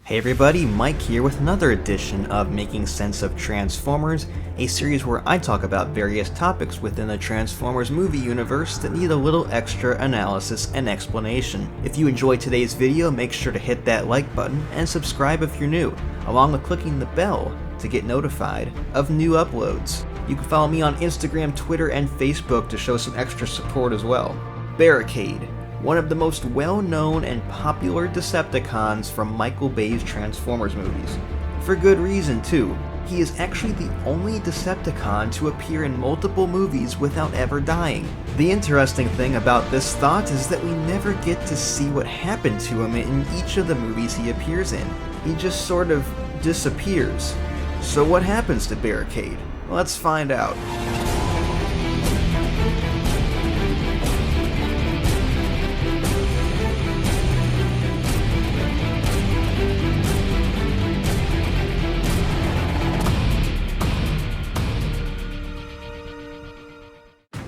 Hey everybody, Mike here with another edition of Making Sense of Transformers, a series where I talk about various topics within the Transformers movie universe that need a little extra analysis and explanation. If you enjoyed today's video, make sure to hit that like button and subscribe if you're new, along with clicking the bell to get notified of new uploads. You can follow me on Instagram, Twitter, and Facebook to show some extra support as well. Barricade, one of the most well-known and popular Decepticons from Michael Bay's Transformers movies. For good reason, too. He is actually the only Decepticon to appear in multiple movies without ever dying. The interesting thing about this thought is that we never get to see what happened to him in each of the movies he appears in. He just sort of disappears. So what happens to Barricade? Let's find out.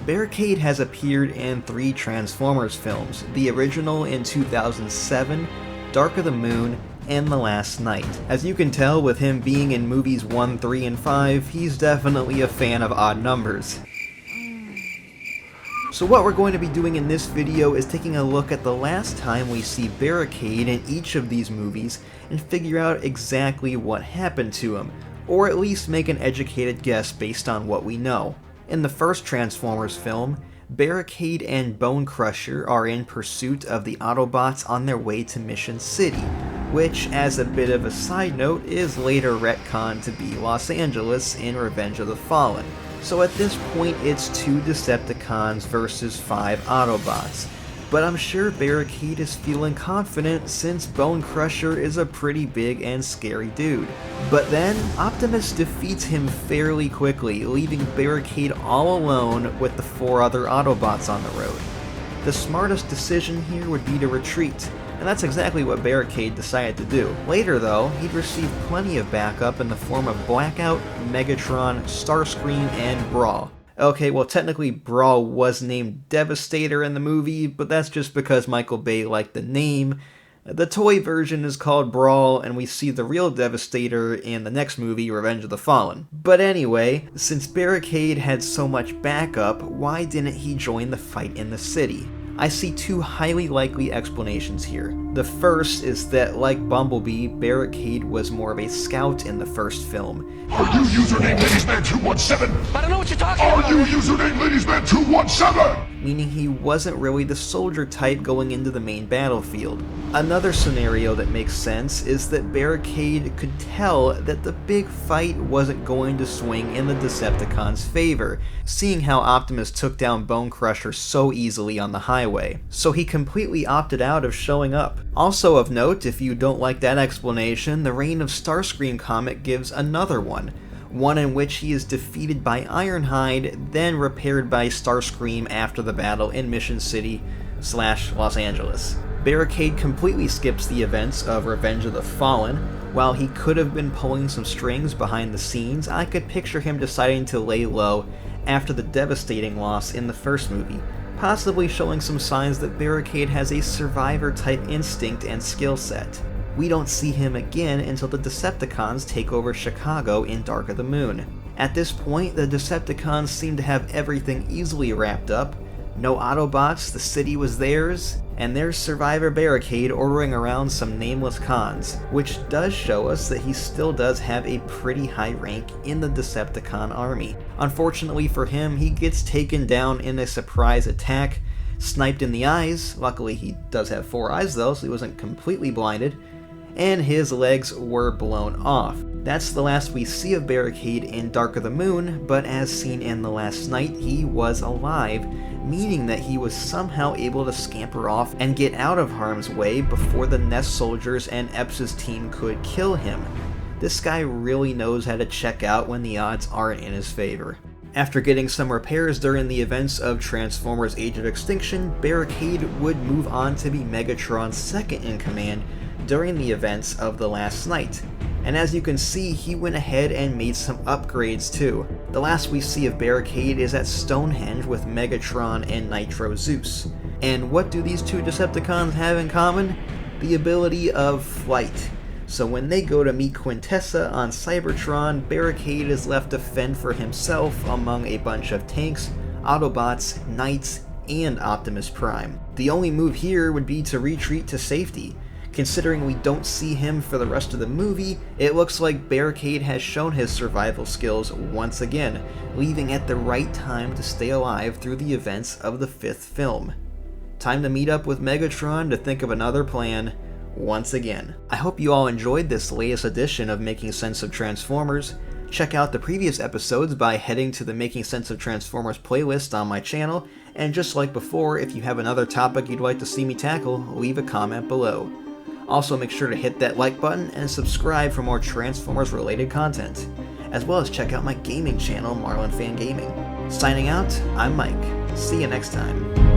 Barricade has appeared in 3 Transformers films, the original in 2007, Dark of the Moon, and The Last Knight. As you can tell with him being in movies 1, 3, and 5, he's definitely a fan of odd numbers. So what we're going to be doing in this video is taking a look at the last time we see Barricade in each of these movies and figure out exactly what happened to him, or at least make an educated guess based on what we know. In the first Transformers film, Barricade and Bone Crusher are in pursuit of the Autobots on their way to Mission City, which, as a bit of a side note, is later retconned to be Los Angeles in Revenge of the Fallen. So at this point it's 2 Decepticons versus 5 Autobots. But I'm sure Barricade is feeling confident since Bone Crusher is a pretty big and scary dude. But then, Optimus defeats him fairly quickly, leaving Barricade all alone with the 4 other Autobots on the road. The smartest decision here would be to retreat, and that's exactly what Barricade decided to do. Later though, he'd receive plenty of backup in the form of Blackout, Megatron, Starscream, and Brawl. Okay, well technically Brawl was named Devastator in the movie, but that's just because Michael Bay liked the name. The toy version is called Brawl, and we see the real Devastator in the next movie, Revenge of the Fallen. But anyway, since Barricade had so much backup, why didn't he join the fight in the city? I see 2 highly likely explanations here. The first is that, like Bumblebee, Barricade was more of a scout in the first film. Are you username LadiesMan217? I don't know what you're talking about. Are you username LadiesMan217? Meaning he wasn't really the soldier type going into the main battlefield. Another scenario that makes sense is that Barricade could tell that the big fight wasn't going to swing in the Decepticons' favor, seeing how Optimus took down Bone Crusher so easily on the highway. So he completely opted out of showing up. Also of note, if you don't like that explanation, the Reign of Starscream comic gives another one in which he is defeated by Ironhide, then repaired by Starscream after the battle in Mission City / Los Angeles. Barricade completely skips the events of Revenge of the Fallen. While he could have been pulling some strings behind the scenes, I could picture him deciding to lay low after the devastating loss in the first movie, possibly showing some signs that Barricade has a survivor-type instinct and skill set. We don't see him again until the Decepticons take over Chicago in Dark of the Moon. At this point, the Decepticons seem to have everything easily wrapped up. No Autobots, the city was theirs, and there's Survivor Barricade ordering around some nameless cons, which does show us that he still does have a pretty high rank in the Decepticon army. Unfortunately for him, he gets taken down in a surprise attack, sniped in the eyes. Luckily he does have 4 eyes though, so he wasn't completely blinded, and his legs were blown off. That's the last we see of Barricade in Dark of the Moon, but as seen in The Last Knight, he was alive, meaning that he was somehow able to scamper off and get out of harm's way before the Nest soldiers and Epps' team could kill him. This guy really knows how to check out when the odds aren't in his favor. After getting some repairs during the events of Transformers Age of Extinction, Barricade would move on to be Megatron's second in command during the events of The Last Knight. And as you can see, he went ahead and made some upgrades too. The last we see of Barricade is at Stonehenge with Megatron and Nitro Zeus. And what do these 2 Decepticons have in common? The ability of flight. So when they go to meet Quintessa on Cybertron, Barricade is left to fend for himself among a bunch of tanks, Autobots, Knights, and Optimus Prime. The only move here would be to retreat to safety. Considering we don't see him for the rest of the movie, it looks like Barricade has shown his survival skills once again, leaving at the right time to stay alive through the events of the 5th film. Time to meet up with Megatron to think of another plan once again. I hope you all enjoyed this latest edition of Making Sense of Transformers. Check out the previous episodes by heading to the Making Sense of Transformers playlist on my channel, and just like before, if you have another topic you'd like to see me tackle, leave a comment below. Also, make sure to hit that like button and subscribe for more Transformers related content, as well as check out my gaming channel, Marlin Fan Gaming. Signing out, I'm Mike. See you next time.